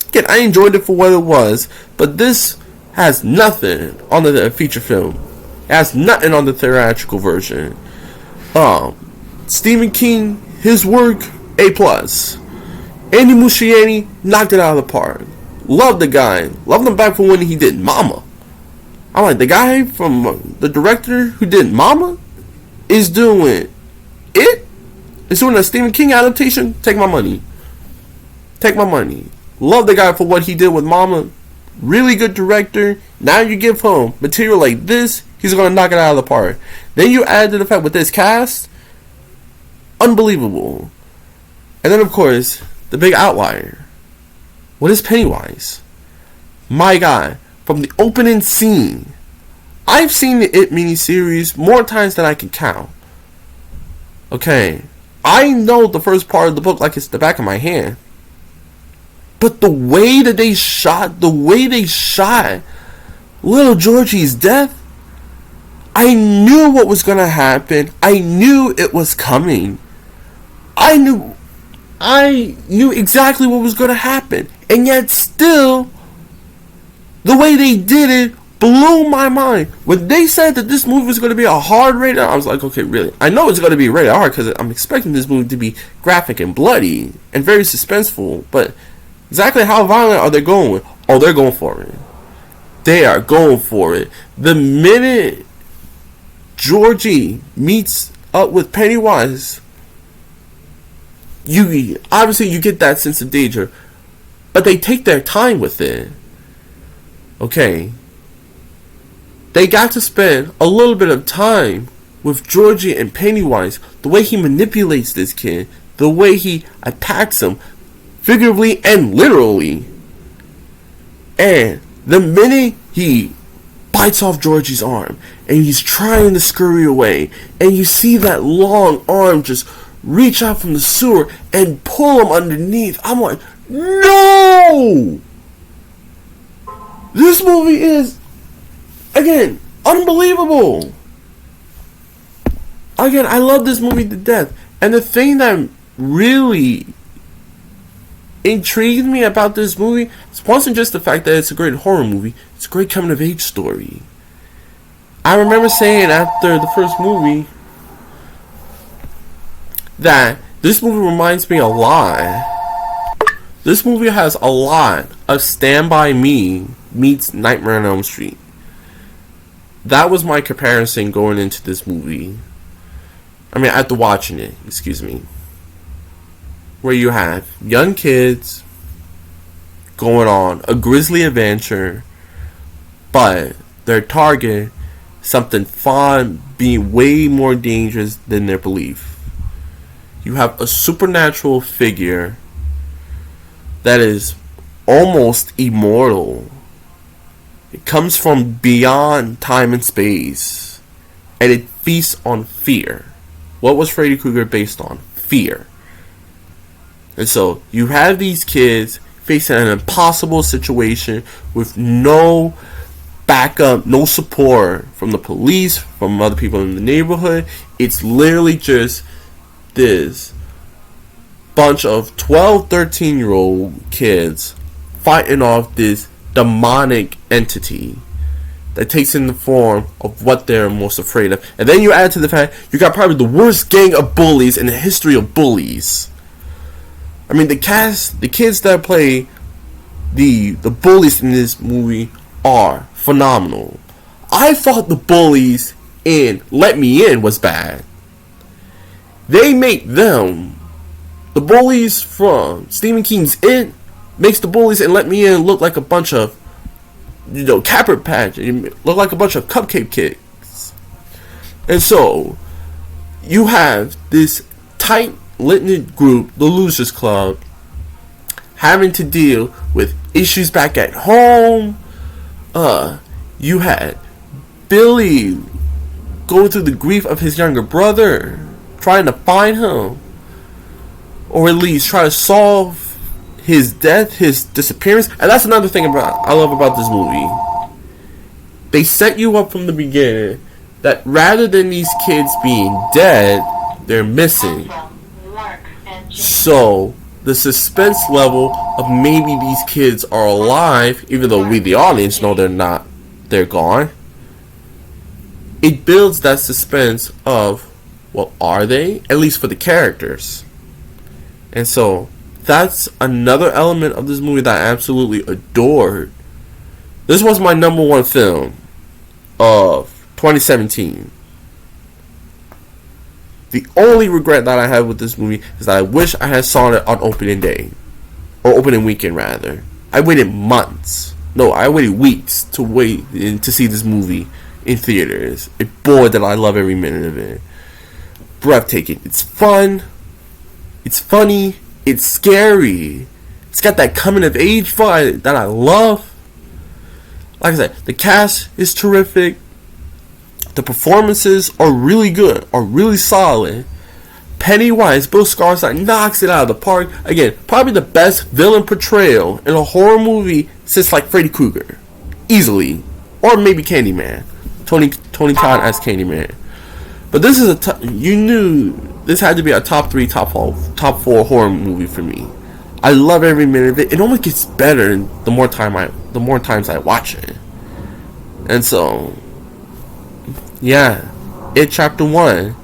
Again, I enjoyed it for what it was, but this has nothing on the feature film. It has nothing on the theatrical version. Stephen King, his work, A+. Andy Muschietti knocked it out of the park. Love the guy. Loved him back from when he did Mama. I'm like, the guy from the director who did Mama is doing it? Is doing a Stephen King adaptation? Take my money. Take my money. Love the guy for what he did with Mama. Really good director. Now you give him material like this, he's going to knock it out of the park. Then you add to the fact with this cast, unbelievable. And then, of course, the big outlier. What is Pennywise? My God, from the opening scene, I've seen the It miniseries more times than I can count. Okay, I know the first part of the book like it's the back of my hand. But the way that they shot little Georgie's death, I knew what was going to happen. I knew it was coming. I knew exactly what was going to happen. And yet still, the way they did it blew my mind. When they said that this movie was going to be a hard rated, I was like, okay, really? I know it's going to be rated hard because I'm expecting this movie to be graphic and bloody and very suspenseful. But exactly how violent are they going? Oh, they're going for it. They are going for it. The minute Georgie meets up with Pennywise, you get that sense of danger, but they take their time with it. Okay, they got to spend a little bit of time with Georgie and Pennywise. The way he manipulates this kid, the way he attacks him, figuratively and literally, and the minute he bites off Georgie's arm and he's trying to scurry away, and you see that long arm just reach out from the sewer and pull him underneath, I'm like, no! This movie is, again, unbelievable. Again, I love this movie to death. And the thing that really intrigued me about this movie, it wasn't just the fact that it's a great horror movie, it's a great coming of age story. I remember saying after the first movie that this movie reminds me a lot. This movie has a lot of Stand By Me meets Nightmare on Elm Street. That was my comparison going into this movie. I mean, after watching it, excuse me. Where you have young kids going on a grisly adventure, but their target, something far being way more dangerous than their belief. You have a supernatural figure that is almost immortal. It comes from beyond time and space, and it feasts on fear. What was Freddy Krueger based on? Fear. And so you have these kids facing an impossible situation with no backup, no support from the police, from other people in the neighborhood. It's literally just this bunch of 12, 13-year-old kids fighting off this demonic entity that takes in the form of what they're most afraid of. And then you add to the fact you got probably the worst gang of bullies in the history of bullies. I mean, the kids that play the bullies in this movie are phenomenal. I thought the bullies in Let Me In was bad. They make them, the bullies from Stephen King's It, makes the bullies in Let Me In look like a bunch of, Capper Patch, look like a bunch of cupcake kids. And so, you have this tight-knit group, the Losers Club, having to deal with issues back at home. You had Billy going through the grief of his younger brother, trying to find him, or at least try to solve his death, his disappearance. And that's another thing I love about this movie. They set you up from the beginning that rather than these kids being dead, they're missing. So the suspense level of maybe these kids are alive, even though we the audience know they're not, they're gone. It builds that suspense of, well, are they? At least for the characters. And so that's another element of this movie that I absolutely adored. This was my number one film of 2017. The only regret that I have with this movie is that I wish I had saw it on opening day. or opening weekend rather. I waited months. No, I waited weeks to wait to see this movie in theaters. And boy, did I love every minute of it. Breathtaking. It's fun. It's funny. It's scary. It's got that coming of age vibe that I love. Like I said, the cast is terrific. The performances are really good, are really solid. Pennywise, Bill Skarsgård knocks it out of the park. Again, probably the best villain portrayal in a horror movie since like Freddy Krueger, easily, or maybe Candyman. Tony Khan as Candyman. But this is you knew this had to be a top 3, top 4 horror movie for me. I love every minute of it. It only gets better the more times I watch it. And so, yeah, It Chapter 1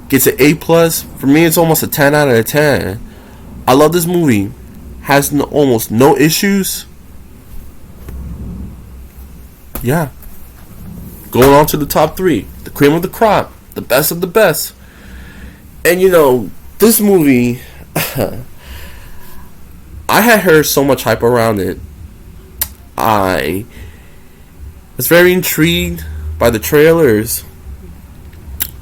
gets an A+. For me, it's almost a 10 out of 10. I love this movie. Has almost no issues. Yeah. Going on to the top 3. The cream of the crop. The best of the best. And you know, this movie, I had heard so much hype around it. I was very intrigued by the trailers.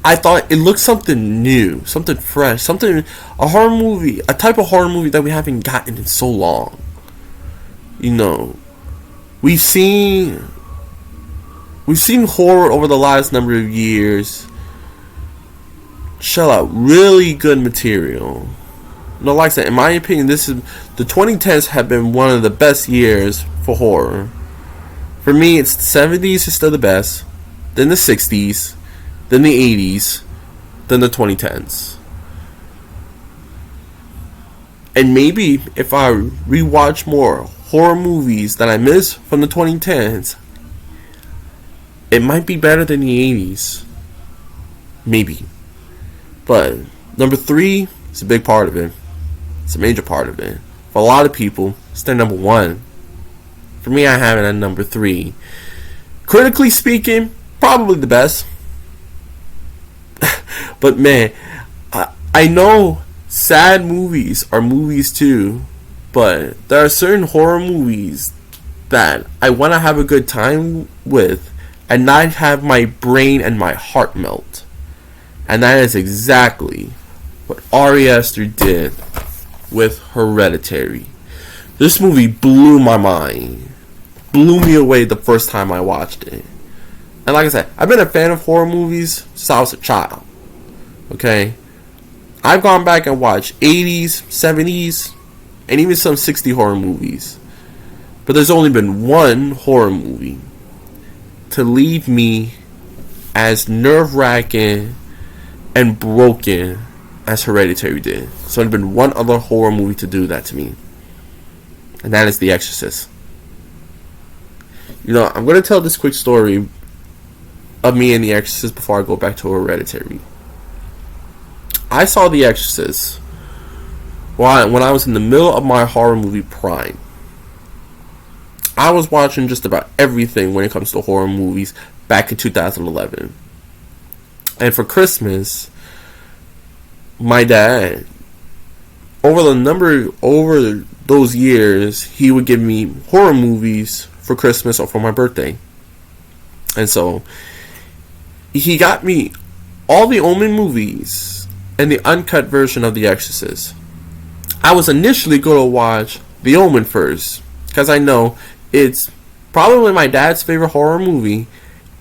I thought it looked something new, something fresh, a horror movie, a type of horror movie that we haven't gotten in so long. You know, we've seen horror over the last number of years shell out really good material. No, like I said, in my opinion, the 2010s have been one of the best years for horror. For me, it's the 70s is still the best, then the 60s, then the 80s, then the 2010s. And maybe if I rewatch more horror movies that I missed from the 2010s, it might be better than the 80s. Maybe. But number 3 is a big part of it. It's a major part of it. For a lot of people, it's their number 1. For me, I have it at number 3. Critically speaking, probably the best. But man, I know sad movies are movies too, but there are certain horror movies that I want to have a good time with and not have my brain and my heart melt. And that is exactly what Ari Aster did with Hereditary. This movie blew my mind. Blew me away the first time I watched it. And like I said, I've been a fan of horror movies since I was a child. Okay? I've gone back and watched 80s, 70s, and even some 60 horror movies. But there's only been one horror movie to leave me as nerve-wracking and broken as Hereditary did. So there's been one other horror movie to do that to me. And that is The Exorcist. You know, I'm going to tell this quick story of me and The Exorcist before I go back to Hereditary. I saw The Exorcist when I was in the middle of my horror movie prime. I was watching just about everything when it comes to horror movies back in 2011. And for Christmas, my dad, over those years, he would give me horror movies for Christmas or for my birthday. And so he got me all the Omen movies and the uncut version of The Exorcist. I was initially going to watch The Omen first, because I know it's probably my dad's favorite horror movie,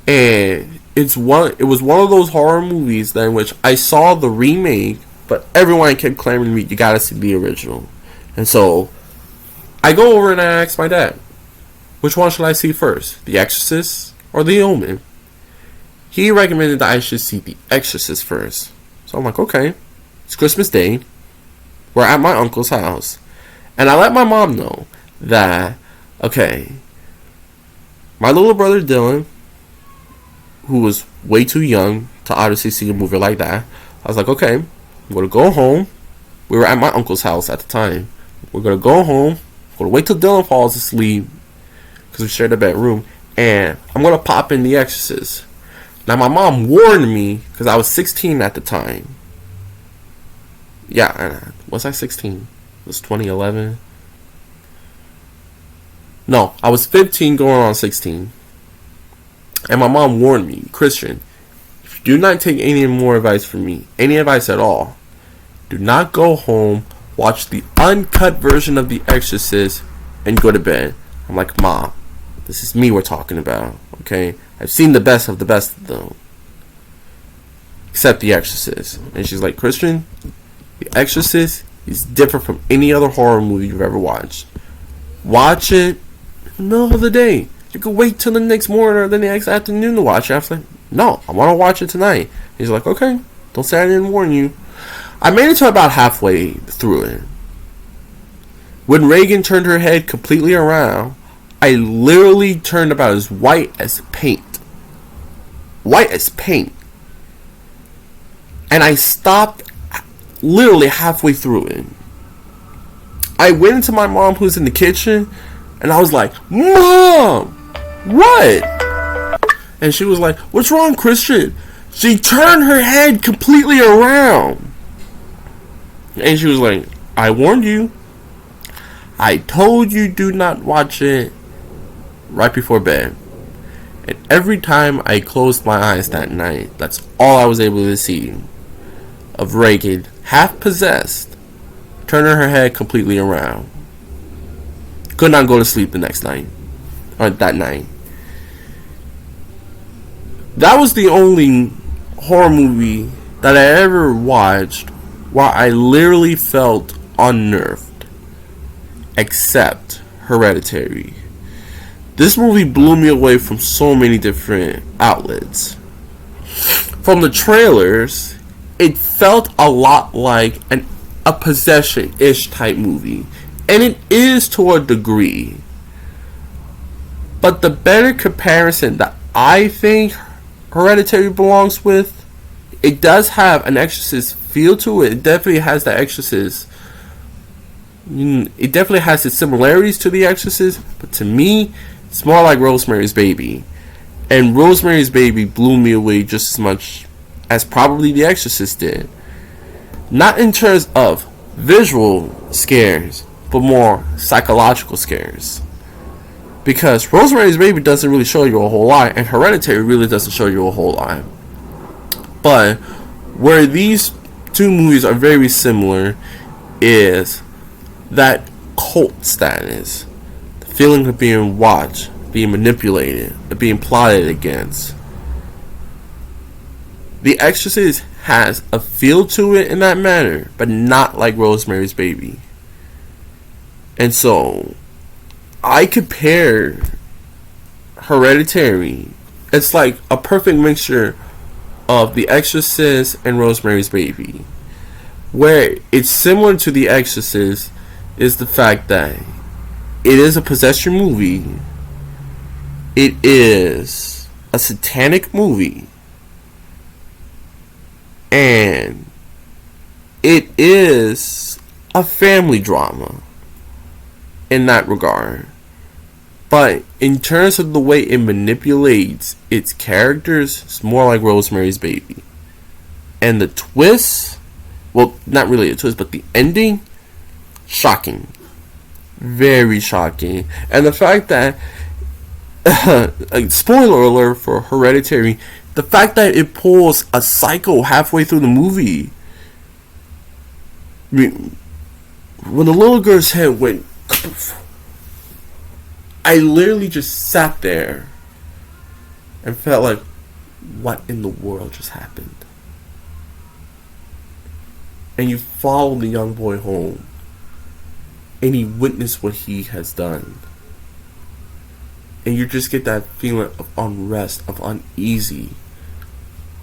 and it was one of those horror movies that in which I saw the remake, but everyone kept clamoring to me, you gotta see the original. And so I go over and I ask my dad, which one should I see first, The Exorcist or The Omen? He recommended that I should see The Exorcist first. So I'm like, okay, it's Christmas Day, we're at my uncle's house, and I let my mom know that, okay, my little brother Dylan, who was way too young to obviously see a movie like that, I was like, okay, I'm going to go home. We were at my uncle's house at the time. We're going to go home. We're going to wait till Dylan falls asleep, because we shared a bedroom, and I'm going to pop in The Exorcist. Now, my mom warned me, because I was 16 at the time. Yeah, was I 16? It was 2011. No, I was 15 going on 16. And my mom warned me, Christian, if you do not take any more advice from me, any advice at all, do not go home, watch the uncut version of The Exorcist, and go to bed. I'm like, Mom, this is me we're talking about, okay? I've seen the best of them. Except The Exorcist. And she's like, Christian, The Exorcist is different from any other horror movie you've ever watched. Watch it in the middle of the day. You can wait till the next morning or the next afternoon to watch it. I was like, no, I want to watch it tonight. He's like, okay, don't say I didn't warn you. I made it to about halfway through it. When Regan turned her head completely around, I literally turned about as white as paint. White as paint. And I stopped literally halfway through it. I went into my mom, who's in the kitchen, and I was like, Mom, what? And she was like, what's wrong, Christian? She turned her head completely around. And she was like, I warned you. I told you do not watch it right before bed. And every time I closed my eyes that night, that's all I was able to see of Regan, half possessed, turning her head completely around. Could not go to sleep the next night. Or that night. That was the only horror movie that I ever watched where I literally felt unnerved. Except Hereditary. This movie blew me away from so many different outlets. From the trailers, it felt a lot like a possession-ish type movie. And it is to a degree. But the better comparison that I think Hereditary belongs with, it does have an Exorcist feel to it. It definitely has the Exorcist. It definitely has its similarities to The Exorcist. But to me, it's more like Rosemary's Baby. And Rosemary's Baby blew me away just as much as probably The Exorcist did. Not in terms of visual scares, but more psychological scares. Because Rosemary's Baby doesn't really show you a whole lot, and Hereditary really doesn't show you a whole lot. But where these two movies are very similar is that cult status. The feeling of being watched, being manipulated, being plotted against. The Exorcist has a feel to it in that manner, but not like Rosemary's Baby. And so, I compare Hereditary. It's like a perfect mixture of The Exorcist and Rosemary's Baby. Where it's similar to The Exorcist is the fact that it is a possession movie. It is a satanic movie. And it is a family drama in that regard. But in terms of the way it manipulates its characters, it's more like Rosemary's Baby. And the twist, well, not really a twist, but the ending, shocking. Very shocking. And the fact that, spoiler alert for Hereditary, the fact that it pulls a psycho halfway through the movie. I mean, when the little girl's head went, I literally just sat there and felt like, what in the world just happened? And you follow the young boy home, and he witnessed what he has done. And you just get that feeling of unrest, of uneasy.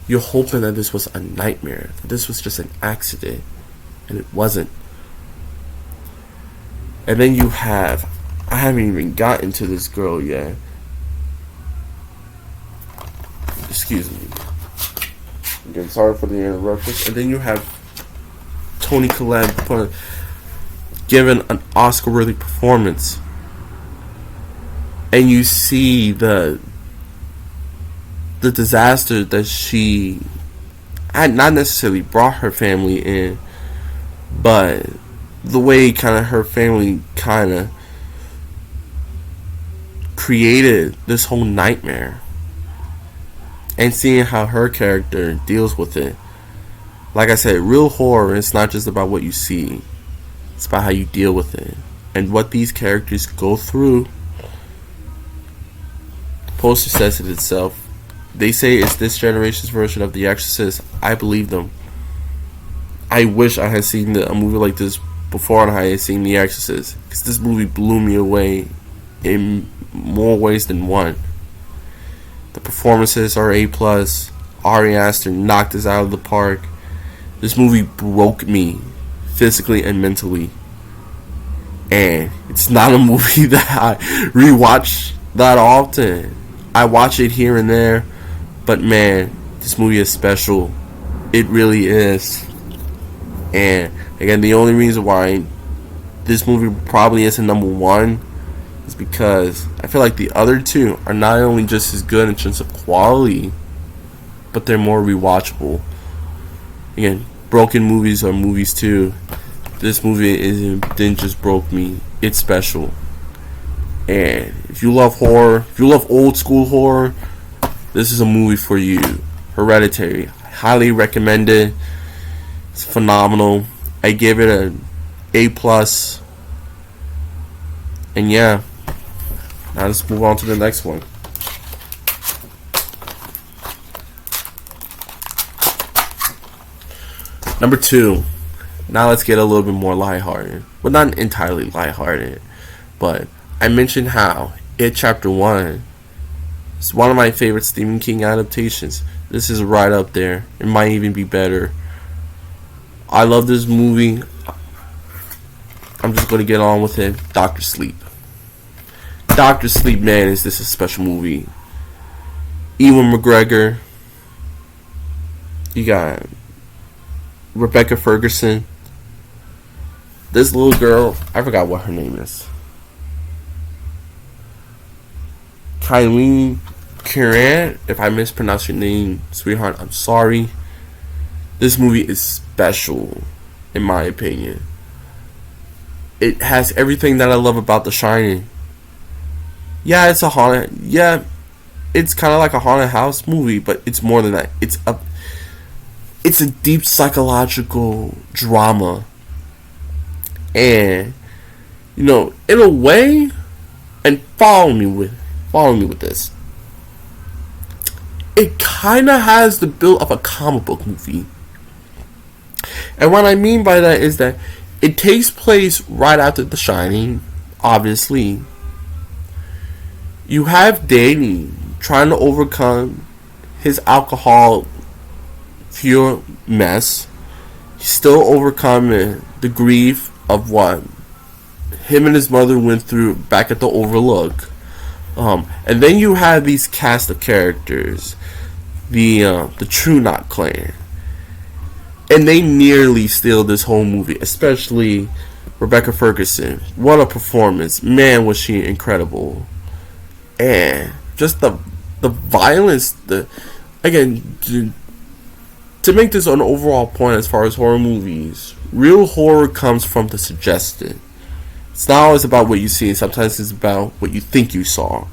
You're hoping that this was a nightmare, that this was just an accident, and it wasn't. And then you have, I haven't even gotten to this girl yet. Excuse me. Again, sorry for the interruptions. And then you have Toni Collette given an Oscar-worthy performance. And you see the disaster that she had not necessarily brought her family in, but the way kind of her family kind of created this whole nightmare, and seeing how her character deals with it. Like I said, real horror is not just about what you see, it's about how you deal with it and what these characters go through. The poster says it itself. They say it's this generation's version of The Exorcist. I believe them. I wish I had seen a movie like this before I had seen The Exorcist, because this movie blew me away in more ways than one. The performances are A+. Ari Aster knocked us out of the park. This movie broke me physically and mentally. And it's not a movie that I rewatch that often. I watch it here and there. But man, this movie is special. It really is. And again, the only reason why this movie probably isn't number one is because I feel like the other two are not only just as good in terms of quality, but they're more rewatchable. Again, broken movies are movies too. This movie didn't just broke me. It's special. And if you love horror, if you love old school horror, this is a movie for you. Hereditary. I highly recommend it. It's phenomenal. I give it an A+. And yeah. Now let's move on to the next one. Number 2. Now let's get a little bit more lighthearted. Well, not entirely lighthearted, but I mentioned how It Chapter 1 is one of my favorite Stephen King adaptations. This is right up there. It might even be better. I love this movie. I'm just going to get on with it. Dr. Sleep. Dr. Sleep, man, is this a special movie. Ewan McGregor. You got Rebecca Ferguson. This little girl, I forgot what her name is. Kylie Curran. If I mispronounce your name, sweetheart, I'm sorry. This movie is special, in my opinion. It has everything that I love about The Shining. Yeah, it's a haunted. Yeah, it's kind of like a haunted house movie, but it's more than that. It's a deep psychological drama. And, you know, in a way, and follow me with this. It kind of has the build of a comic book movie. And what I mean by that is that it takes place right after The Shining, obviously. You have Danny trying to overcome his alcohol fueled mess. He's still overcoming the grief of what him and his mother went through back at the Overlook. And then you have these cast of characters, the True Knot clan, and they nearly steal this whole movie, especially Rebecca Ferguson. What a performance. Man, was she incredible. And just the violence, again, to make this an overall point as far as horror movies, real horror comes from the suggested. It's not always about what you see, sometimes it's about what you think you saw.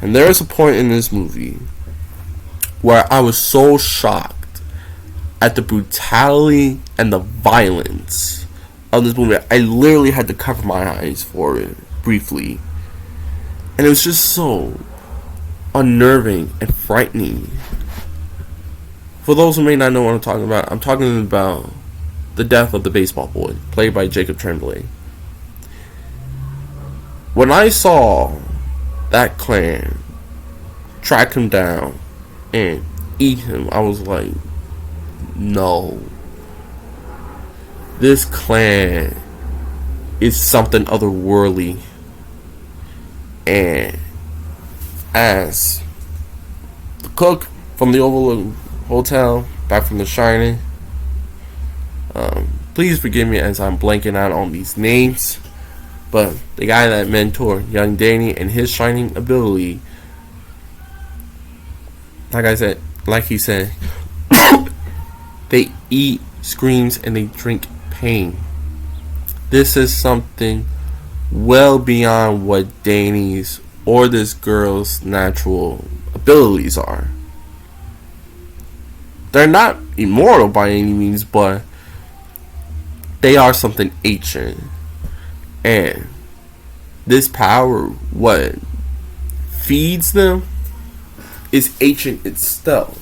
And there is a point in this movie where I was so shocked at the brutality and the violence of this movie. I literally had to cover my eyes for it briefly. And it was just so unnerving and frightening. For those who may not know what I'm talking about the death of the baseball boy, played by Jacob Tremblay. When I saw that clan track him down and eat him, I was like, no. This clan is something otherworldly. And as the cook from the Overlook Hotel, back from The Shining, please forgive me as I'm blanking out on these names, but the guy that mentored young Danny and his shining ability, like he said, they eat, screams, and they drink pain. This is something well beyond what Danny's or this girl's natural abilities are. They're not immortal by any means, but they are something ancient. And this power, what feeds them, is ancient itself.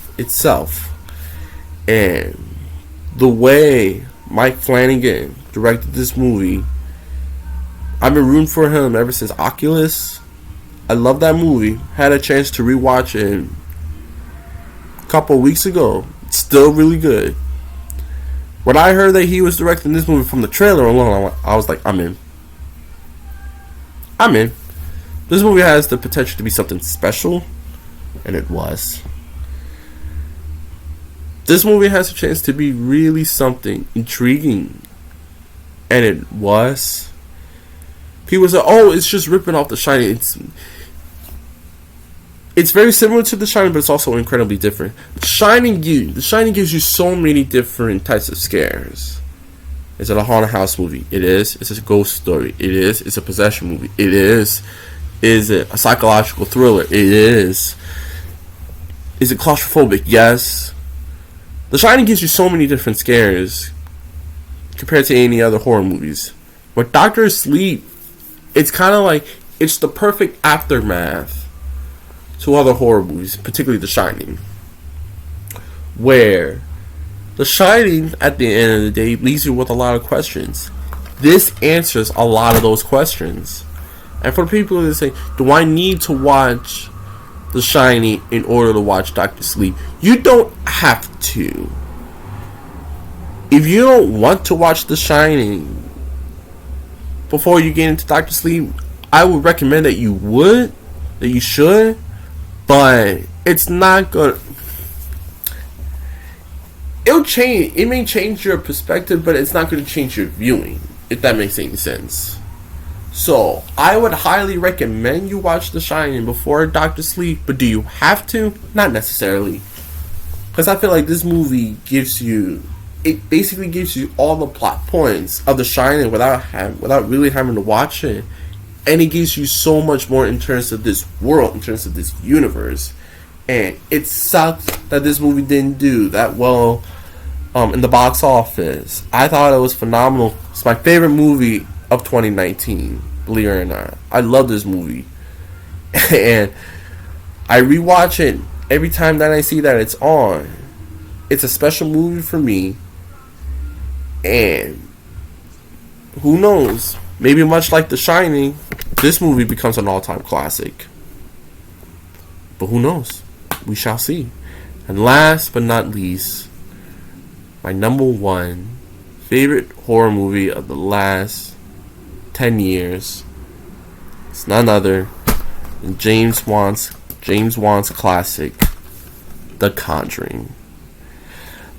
And the way Mike Flanagan directed this movie, I've been rooting for him ever since Oculus. I love that movie. Had a chance to rewatch it a couple of weeks ago. It's still really good. When I heard that he was directing this movie from the trailer alone, I was like, I'm in. This movie has the potential to be something special, and it was. This movie has a chance to be really something intriguing, and it was. People say, "Oh, it's just ripping off The Shining." It's very similar to The Shining, but it's also incredibly different. The Shining gives you so many different types of scares. Is it a haunted house movie? It is. It's a ghost story. It is. It's a possession movie. It is. Is it a psychological thriller? It is. Is it claustrophobic? Yes. The Shining gives you so many different scares compared to any other horror movies. With Doctor Sleep, it's kind of like it's the perfect aftermath to other horror movies, particularly The Shining, where The Shining, at the end of the day, leaves you with a lot of questions. This answers a lot of those questions. And for people that say, do I need to watch The Shining in order to watch Doctor Sleep? You don't have to. If you don't want to watch The Shining before you get into Doctor Sleep, I would recommend that you should, but it's not good. It may change your perspective, but it's not going to change your viewing, if that makes any sense. So, I would highly recommend you watch The Shining before Doctor Sleep, but do you have to? Not necessarily. Because I feel like this movie basically gives you all the plot points of The Shining without really having to watch it. And it gives you so much more in terms of this world, in terms of this universe. And it sucks that this movie didn't do that well in the box office. I thought it was phenomenal. It's my favorite movie of 2019, believe it or not. I love this movie. And I rewatch it every time that I see that it's on. It's a special movie for me. And who knows? Maybe much like The Shining, this movie becomes an all-time classic. But who knows? We shall see. And last but not least, my number one favorite horror movie of the last 10 years. It's none other than James Wan's classic, The Conjuring.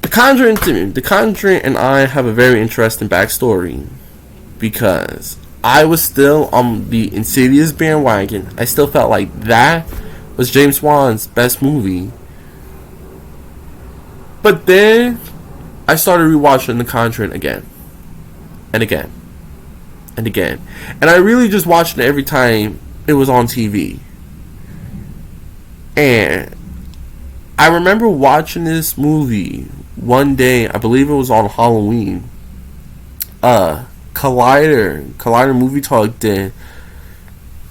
The Conjuring and I have a very interesting backstory, because I was still on the Insidious bandwagon. I still felt like that was James Wan's best movie. But then I started rewatching The Conjuring again and again and again. And I really just watched it every time it was on TV. And I remember watching this movie one day, I believe it was on Halloween. Collider Movie Talk did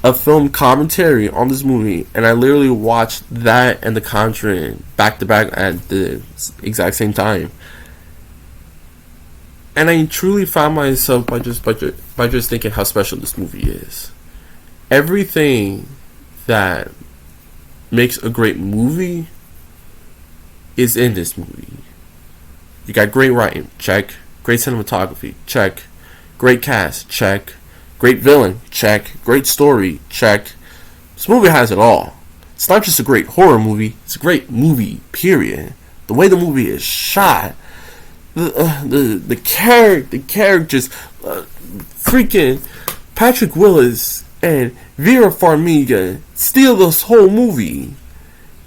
a film commentary on this movie, and I literally watched that and The Conjuring back to back at the exact same time. And I truly found myself by just thinking how special this movie is. Everything that makes a great movie is in this movie. You got great writing, check. Great cinematography, check. Great cast, check. Great villain, check. Great story, check. This movie has it all. It's not just a great horror movie, it's a great movie, period. The way the movie is shot, the characters, freaking Patrick Willis and Vera Farmiga steal this whole movie.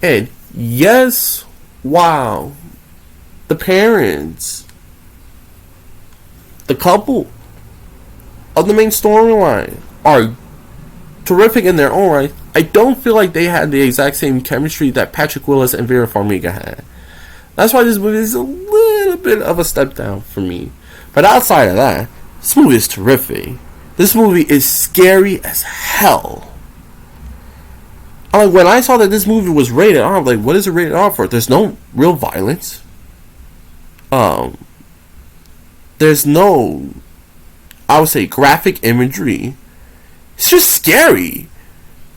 And yes, wow, the parents, the couple of the main storyline are terrific in their own right. I don't feel like they had the exact same chemistry that Patrick Willis and Vera Farmiga had. That's why this movie is a little bit of a step down for me. But outside of that, this movie is terrific. This movie is scary as hell. When I saw that this movie was rated R, I'm like, what is it rated R for? There's no real violence. There's no, I would say, graphic imagery. It's just scary.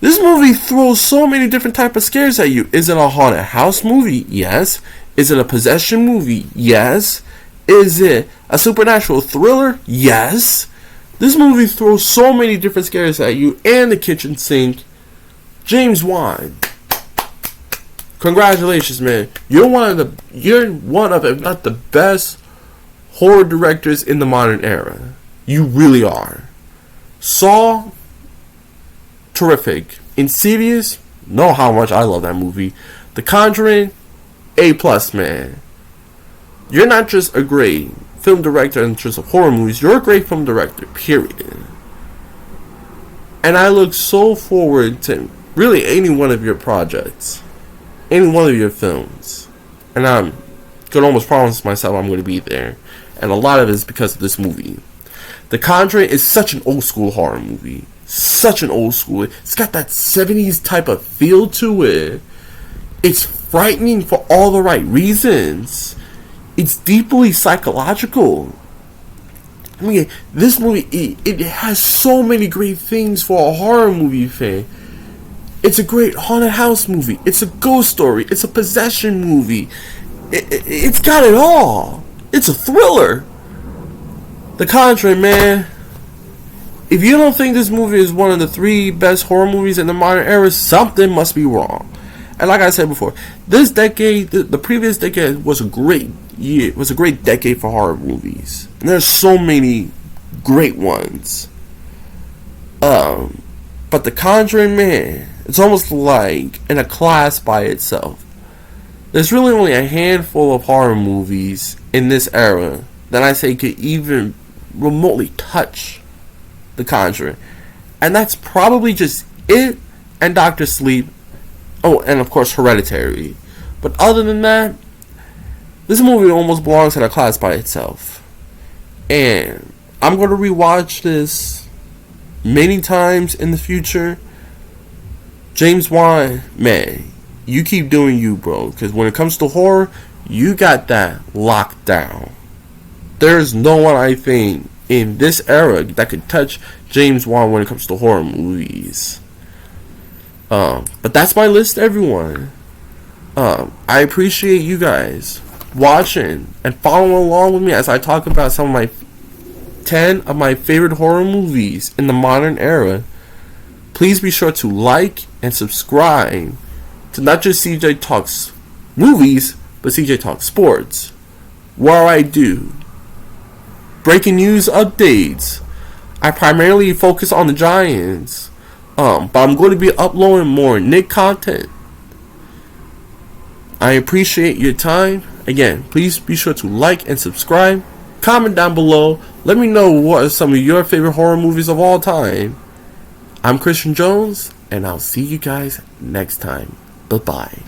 This movie throws so many different type of scares at you. Is it a haunted house movie? Yes. Is it a possession movie? Yes. Is it a supernatural thriller? Yes. This movie throws so many different scares at you. And the kitchen sink. James Wan, congratulations, man. You're one of, if not the best horror directors in the modern era. You really are. Saw, terrific. Insidious, know how much I love that movie. The Conjuring, A+, man. You're not just a great film director in terms of horror movies, you're a great film director, period. And I look so forward to really any one of your projects, any one of your films. And I could almost promise myself I'm going to be there. And a lot of it is because of this movie. The Conjuring is such an old school horror movie. Such an old school. It's got that 70s type of feel to it. It's frightening for all the right reasons. It's deeply psychological. I mean, this movie, it has so many great things for a horror movie fan. It's a great haunted house movie. It's a ghost story. It's a possession movie. It's got it all. It's a thriller. The Conjuring, man. If you don't think this movie is one of the 3 best horror movies in the modern era, something must be wrong. And like I said before, this decade, the previous decade was a great year. It was a great decade for horror movies. And there's so many great ones. But The Conjuring, man, it's almost like in a class by itself. There's really only a handful of horror movies in this era that I say could even remotely touch The Conjuring. And that's probably just it and Doctor Sleep. Oh, and of course Hereditary. But other than that, this movie almost belongs in a class by itself. And I'm going to rewatch this many times in the future. James Wan, man, you keep doing you, bro. Because when it comes to horror, you got that locked down. There's no one, I think, in this era that could touch James Wan when it comes to horror movies. But that's my list, everyone. I appreciate you guys watching and following along with me as I talk about some of my 10 of my favorite horror movies in the modern era. Please be sure to like and subscribe to not just CJ Talks Movies, but CJ Talks Sports, where I do breaking news updates. I primarily focus on the Giants, but I'm going to be uploading more Nick content. I appreciate your time. Again, please be sure to like and subscribe. Comment down below. Let me know what are some of your favorite horror movies of all time. I'm Christian Jones, and I'll see you guys next time. Bye-bye.